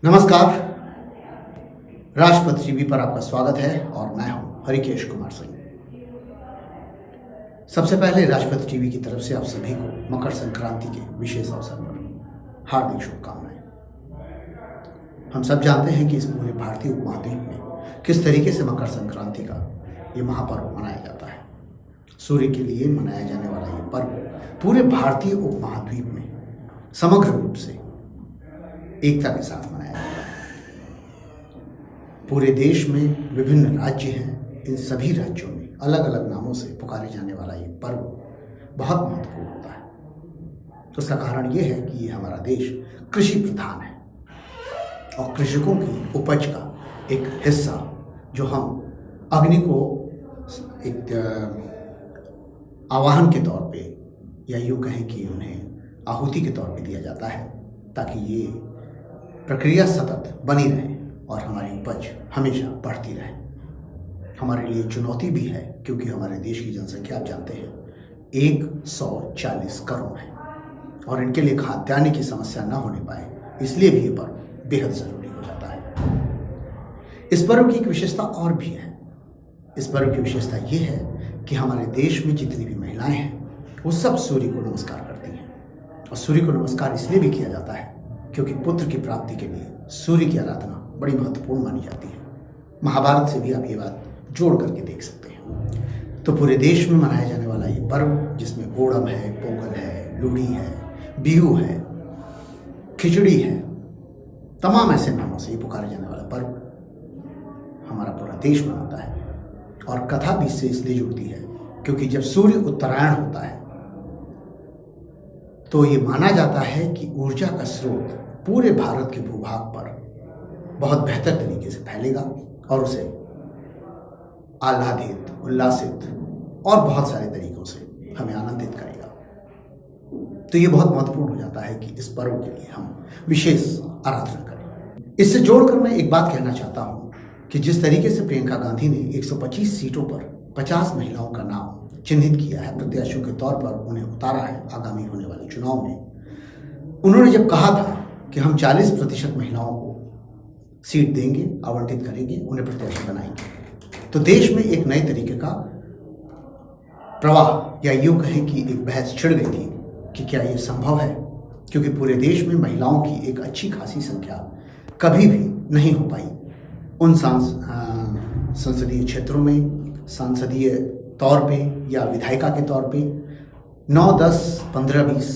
नमस्कार। राष्ट्रपति टीवी पर आपका स्वागत है और मैं हूं हरिकेश कुमार सिंह। सबसे पहले राष्ट्रपति टीवी की तरफ से आप सभी को मकर संक्रांति के विशेष अवसर पर हार्दिक शुभकामनाएं। हम सब जानते हैं कि इस पूरे भारतीय उपमहाद्वीप में किस तरीके से मकर संक्रांति का ये महापर्व मनाया जाता है। सूर्य के लिए मनाया जाने वाला ये पर्व पूरे भारतीय उपमहाद्वीप में समग्र रूप से एकता के साथ मनाया जाता है। पूरे देश में विभिन्न राज्य हैं, इन सभी राज्यों में अलग अलग नामों से पुकारे जाने वाला ये पर्व बहुत महत्वपूर्ण होता है। उसका कारण ये है कि ये हमारा देश कृषि प्रधान है और कृषकों की उपज का एक हिस्सा जो हम अग्नि को एक आवाहन के तौर पे या यूँ कहें कि उन्हें आहुति के तौर पे दिया जाता है ताकि ये प्रक्रिया सतत बनी रहे और हमारी उपज हमेशा बढ़ती रहे। हमारे लिए चुनौती भी है क्योंकि हमारे देश की जनसंख्या आप जानते हैं 140 करोड़ है और इनके लिए खाद्यान्न की समस्या न होने पाए, इसलिए भी ये पर्व बेहद ज़रूरी हो जाता है। इस पर्व की एक विशेषता और भी है। इस पर्व की विशेषता ये है कि हमारे देश में जितनी भी महिलाएं हैं वो सब सूर्य को नमस्कार करती हैं और सूर्य को नमस्कार इसलिए भी किया जाता है क्योंकि पुत्र की प्राप्ति के लिए सूर्य की आराधना बड़ी महत्वपूर्ण मानी जाती है। महाभारत से भी आप ये बात जोड़ करके देख सकते हैं। तो पूरे देश में मनाया जाने वाला ये पर्व जिसमें ओणम है, पोंगल है, लोहड़ी है, बिहू है, खिचड़ी है, तमाम ऐसे नामों से ये पुकारे जाने वाला पर्व हमारा पूरा देश मनाता है। और कथा भी इससे इसलिए जुड़ती है क्योंकि जब सूर्य उत्तरायण होता है तो ये माना जाता है कि ऊर्जा का स्रोत पूरे भारत के भूभाग पर बहुत बेहतर तरीके से फैलेगा और उसे आह्लादित, उल्लासित और बहुत सारे तरीकों से हमें आनंदित करेगा। तो ये बहुत महत्वपूर्ण हो जाता है कि इस पर्व के लिए हम विशेष आराधना करें। इससे जोड़कर मैं एक बात कहना चाहता हूँ कि जिस तरीके से प्रियंका गांधी ने 125 सीटों पर 50 महिलाओं का नाम चिन्हित किया है, प्रत्याशियों के तौर पर उन्हें उतारा है आगामी होने वाले चुनाव में, उन्होंने जब कहा था कि हम 40% महिलाओं को सीट देंगे, आवंटित करेंगे, उन्हें प्रत्याशी बनाएंगे, तो देश में एक नए तरीके का प्रवाह या यूँ कहें कि एक बहस छिड़ गई थी कि क्या ये संभव है, क्योंकि पूरे देश में महिलाओं की एक अच्छी खासी संख्या कभी भी नहीं हो पाई। उन संसदीय क्षेत्रों में सांसदीय तौर पे या विधायिका के तौर पे 9, 10, 15, 20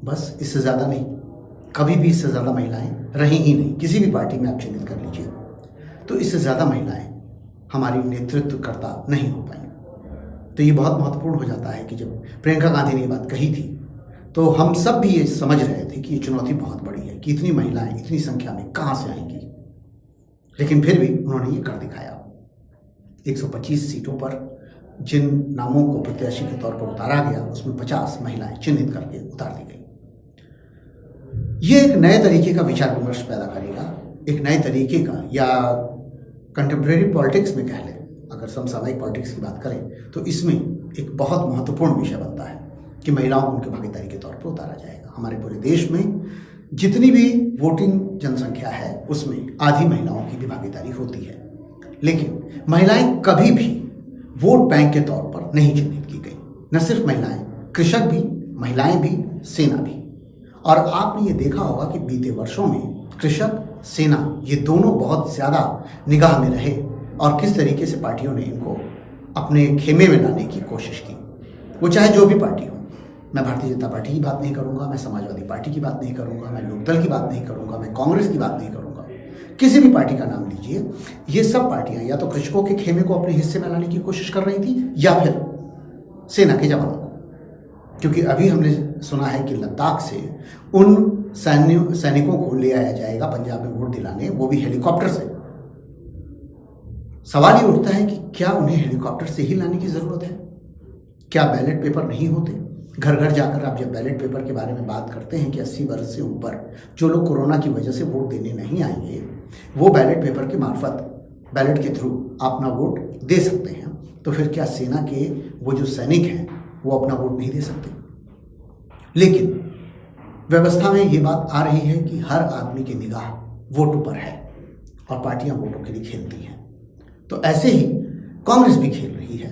बस, इससे ज़्यादा नहीं। कभी भी इससे ज़्यादा महिलाएं रही ही नहीं। किसी भी पार्टी में आप चिन्हित कर लीजिए तो इससे ज़्यादा महिलाएं हमारी नेतृत्वकर्ता नहीं हो पाई। तो ये बहुत महत्वपूर्ण हो जाता है कि जब प्रियंका गांधी ने ये बात कही थी तो हम सब भी ये समझ रहे थे कि ये चुनौती बहुत बड़ी है कि इतनी महिलाएं इतनी संख्या में कहाँ से आएंगी, लेकिन फिर भी उन्होंने ये कर दिखाया। 125 सीटों पर जिन नामों को प्रत्याशी के तौर पर उतारा गया उसमें 50 महिलाएं चिन्हित करके उतार दी गई। ये एक नए तरीके का विचार विमर्श पैदा करेगा, एक नए तरीके का, या कंटेम्प्रेरी पॉलिटिक्स में कह लें, अगर समसामयिक पॉलिटिक्स की बात करें तो इसमें एक बहुत महत्वपूर्ण विषय बनता है कि महिलाओं को उनकी भागीदारी के तौर पर उतारा जाएगा। हमारे पूरे देश में जितनी भी वोटिंग जनसंख्या है उसमें आधी महिलाओं की भी भागीदारी होती है, लेकिन महिलाएं कभी भी वोट बैंक के तौर पर नहीं चिन्हित की गई। न सिर्फ महिलाएं, कृषक भी, महिलाएं भी, सेना भी। और आपने ये देखा होगा कि बीते वर्षों में कृषक, सेना ये दोनों बहुत ज़्यादा निगाह में रहे और किस तरीके से पार्टियों ने इनको अपने खेमे में लाने की कोशिश की, वो चाहे जो भी पार्टी हो। मैं भारतीय जनता पार्टी की बात नहीं करूंगा, मैं समाजवादी पार्टी की बात नहीं करूंगा, मैं लोकदल की बात नहीं करूंगा, मैं कांग्रेस की बात नहीं करूंगा, किसी भी पार्टी का नाम लीजिए। ये सब पार्टियां या तो कृषकों के खेमे को अपने हिस्से में लाने की कोशिश कर रही थी या फिर सेना के जवानों को, क्योंकि अभी हमने सुना है कि लद्दाख से उन सैनिकों को ले आया जाएगा पंजाब में वोट दिलाने, वो भी हेलीकॉप्टर से। सवाल ये उठता है कि क्या उन्हें हेलीकॉप्टर से ही लाने की ज़रूरत है? क्या बैलेट पेपर नहीं होते? घर घर जाकर आप जब बैलेट पेपर के बारे में बात करते हैं कि 80 वर्ष से ऊपर जो लोग कोरोना की वजह से वोट देने नहीं आएंगे वो बैलेट पेपर के मार्फत, बैलेट के थ्रू अपना वोट दे सकते हैं, तो फिर क्या सेना के वो जो सैनिक हैं वो अपना वोट नहीं दे सकते? लेकिन व्यवस्था में ये बात आ रही है कि हर आदमी की निगाह वोटों पर है और पार्टियां वोटों के लिए खेलती हैं। तो ऐसे ही कांग्रेस भी खेल रही है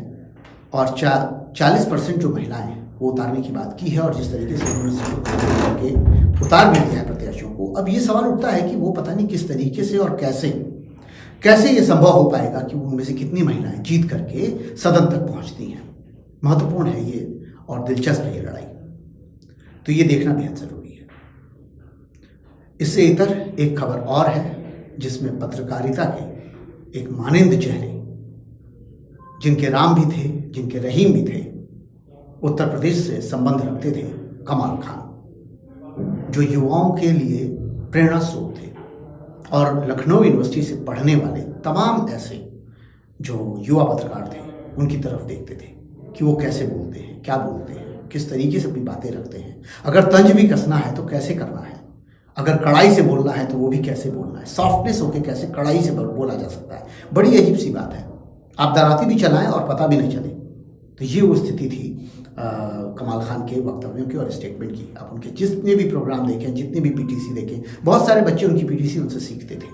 और 40% जो महिलाएं वो उतारने की बात की है और जिस तरीके से उन्होंने करके उतार भी दिया है प्रत्याशियों को, अब ये सवाल उठता है कि वो पता नहीं किस तरीके से और कैसे ये संभव हो पाएगा कि उनमें से कितनी महिलाएं जीत करके सदन तक पहुंचती हैं। महत्वपूर्ण है ये और दिलचस्प है ये लड़ाई, तो ये देखना बेहद जरूरी है। इससे इतर एक खबर और है जिसमें पत्रकारिता के एक मानिंद चेहरे, जिनके राम भी थे जिनके रहीम भी थे, उत्तर प्रदेश से संबंध रखते थे कमाल खान, जो युवाओं के लिए प्रेरणा स्रोत थे और लखनऊ यूनिवर्सिटी से पढ़ने वाले तमाम ऐसे जो युवा पत्रकार थे उनकी तरफ देखते थे कि वो कैसे बोलते हैं, क्या बोलते हैं, किस तरीके से अपनी बातें रखते हैं, अगर तंज भी कसना है तो कैसे करना है, अगर कड़ाई से बोलना है तो वो भी कैसे बोलना है, सॉफ्टनेस होके कैसे कड़ाई से बोला जा सकता है। बड़ी अजीब सी बात है, आप दराती भी चलाएं और पता भी नहीं चले। तो ये वो स्थिति थी कमाल खान के वक्तव्यों की और स्टेटमेंट की। आप उनके जितने भी प्रोग्राम देखें, जितने भी पीटीसी देखें, बहुत सारे बच्चे उनकी पीटीसी उनसे सीखते थे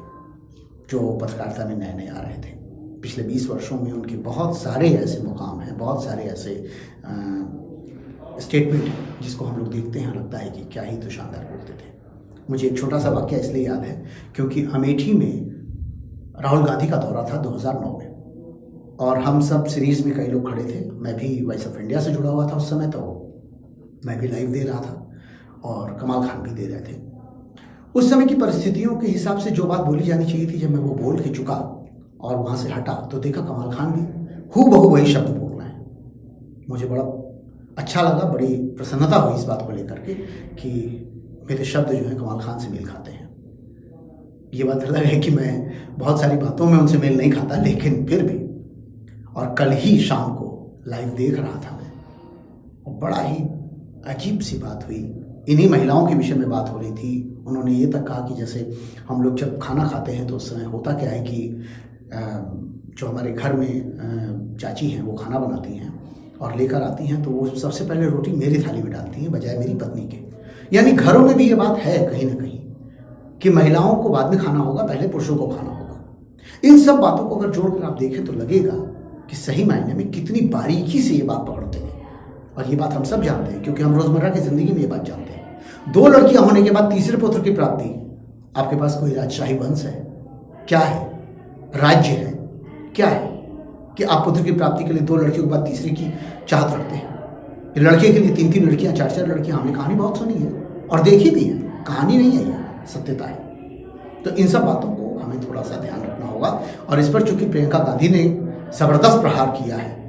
जो पत्रकारिता में नए नए आ रहे थे। पिछले 20 वर्षों में उनके बहुत सारे ऐसे मुकाम हैं, बहुत सारे ऐसे स्टेटमेंट हैं जिसको हम लोग देखते हैं, लगता है कि क्या ही तो शानदार बोलते थे। मुझे एक छोटा सा वाक्य इसलिए याद है क्योंकि अमेठी में राहुल गांधी का दौरा था 2009 में और हम सब सीरीज में कई लोग खड़े थे। मैं भी वॉइस ऑफ इंडिया से जुड़ा हुआ था उस समय, तो मैं भी लाइव दे रहा था और कमाल खान भी दे रहे थे। उस समय की परिस्थितियों के हिसाब से जो बात बोली जानी चाहिए थी, जब मैं वो बोल के चुका और वहाँ से हटा तो देखा कमाल खान भी हूबहू वही शब्द बोल रहे हैं। मुझे बड़ा अच्छा लगा, बड़ी प्रसन्नता हुई इस बात को लेकर के कि मेरे शब्द जो हैं कमाल खान से मेल खाते हैं। ये बात अलग है कि मैं बहुत सारी बातों में उनसे मेल नहीं खाता, लेकिन फिर भी। और कल ही शाम को लाइव देख रहा था मैं और बड़ा ही अजीब सी बात हुई। इन्हीं महिलाओं के विषय में बात हो रही थी। उन्होंने ये तक कहा कि जैसे हम लोग जब खाना खाते हैं तो उस समय होता क्या है कि जो हमारे घर में चाची हैं वो खाना बनाती हैं और लेकर आती हैं, तो वो सबसे पहले रोटी मेरी थाली में डालती हैं बजाय मेरी पत्नी के। यानी घरों में भी ये बात है कहीं ना कहीं कि महिलाओं को बाद में खाना होगा, पहले पुरुषों को खाना होगा। इन सब बातों को अगर जोड़कर आप देखें तो लगेगा कि सही मायने में कितनी बारीकी से ये बात पकड़ते हैं। और ये बात हम सब जानते हैं क्योंकि हम रोजमर्रा की जिंदगी में ये बात जानते हैं। 2 लड़कियां होने के बाद तीसरे पुत्र की प्राप्ति, आपके पास कोई राजशाही वंश है क्या है, राज्य है क्या है कि आप पुत्र की प्राप्ति के लिए 2 लड़कियों के बाद तीसरे की चाहत रखते हैं। लड़के के लिए 3-3 लड़कियां, 4-4 लड़कियां, हमने कहानी बहुत सुनी है और देखी भी है, कहानी नहीं है, यह सत्यता है। तो इन सब बातों को हमें थोड़ा सा ध्यान रखना होगा। और इस पर चूंकि प्रियंका गांधी ने जबरदस्त प्रहार किया है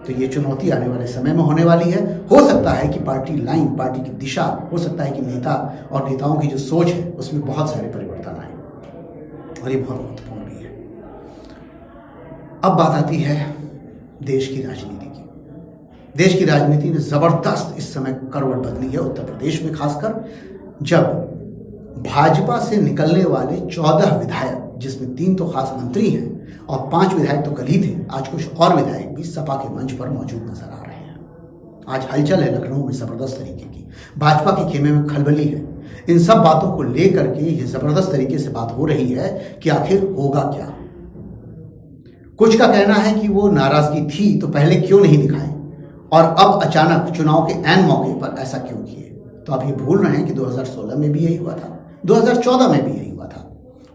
तो ये चुनौती आने वाले समय में होने वाली है। हो सकता है कि पार्टी लाइन, पार्टी की दिशा, हो सकता है कि नेता और नेताओं की जो सोच है उसमें बहुत सारे परिवर्तन आए और ये बहुत महत्वपूर्ण भी है। अब बात आती है देश की राजनीति की। देश की राजनीति ने जबरदस्त इस समय करवट बदली है, उत्तर प्रदेश में खासकर, जब भाजपा से निकलने वाले 14 विधायक, जिसमें 3 तो खास मंत्री हैं और 5 विधायक तो कल ही थे, आज कुछ और विधायक भी सपा के मंच पर मौजूद नजर आ रहे हैं। आज हलचल है लखनऊ में जबरदस्त तरीके की, भाजपा के खेमे में खलबली है। इन सब बातों को लेकर के ये जबरदस्त तरीके से बात हो रही है कि आखिर होगा क्या। कुछ का कहना है कि वो नाराजगी थी तो पहले क्यों नहीं दिखाएं और अब अचानक चुनाव के ऐन मौके पर ऐसा क्यों किए। तो आप ये भूल रहे हैं कि 2016 में भी यही हुआ था, 2014 में भी यही हुआ था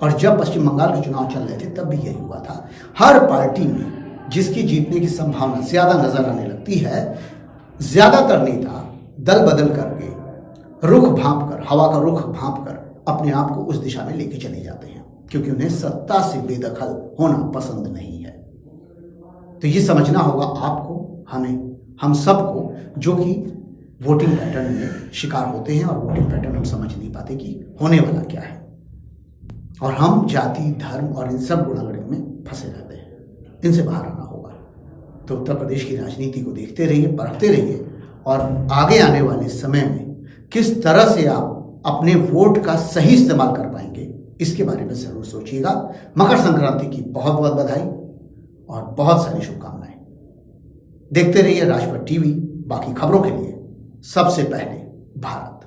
और जब पश्चिम बंगाल के चुनाव चल रहे थे तब भी यही हुआ था। हर पार्टी में जिसकी जीतने की संभावना ज्यादा नजर आने लगती है, ज्यादातर नेता दल बदल करके रुख भांप कर, हवा का रुख भांप कर अपने आप को उस दिशा में लेके चले जाते हैं क्योंकि उन्हें सत्ता से बेदखल होना पसंद नहीं है। तो ये समझना होगा आपको, हमें, हम सबको, जो कि वोटिंग पैटर्न में शिकार होते हैं और वोटिंग पैटर्न हम समझ नहीं पाते कि होने वाला क्या है और हम जाति, धर्म और इन सब गुणागण में फंसे रहते हैं। इनसे बाहर आना होगा। तो उत्तर प्रदेश की राजनीति को देखते रहिए, परखते रहिए और आगे आने वाले समय में किस तरह से आप अपने वोट का सही इस्तेमाल कर पाएंगे इसके बारे में जरूर सोचिएगा। मकर संक्रांति की बहुत बहुत बधाई और बहुत सारी शुभकामनाएं। देखते रहिए राजपथ टीवी। बाकी खबरों के लिए सबसे पहले भारत।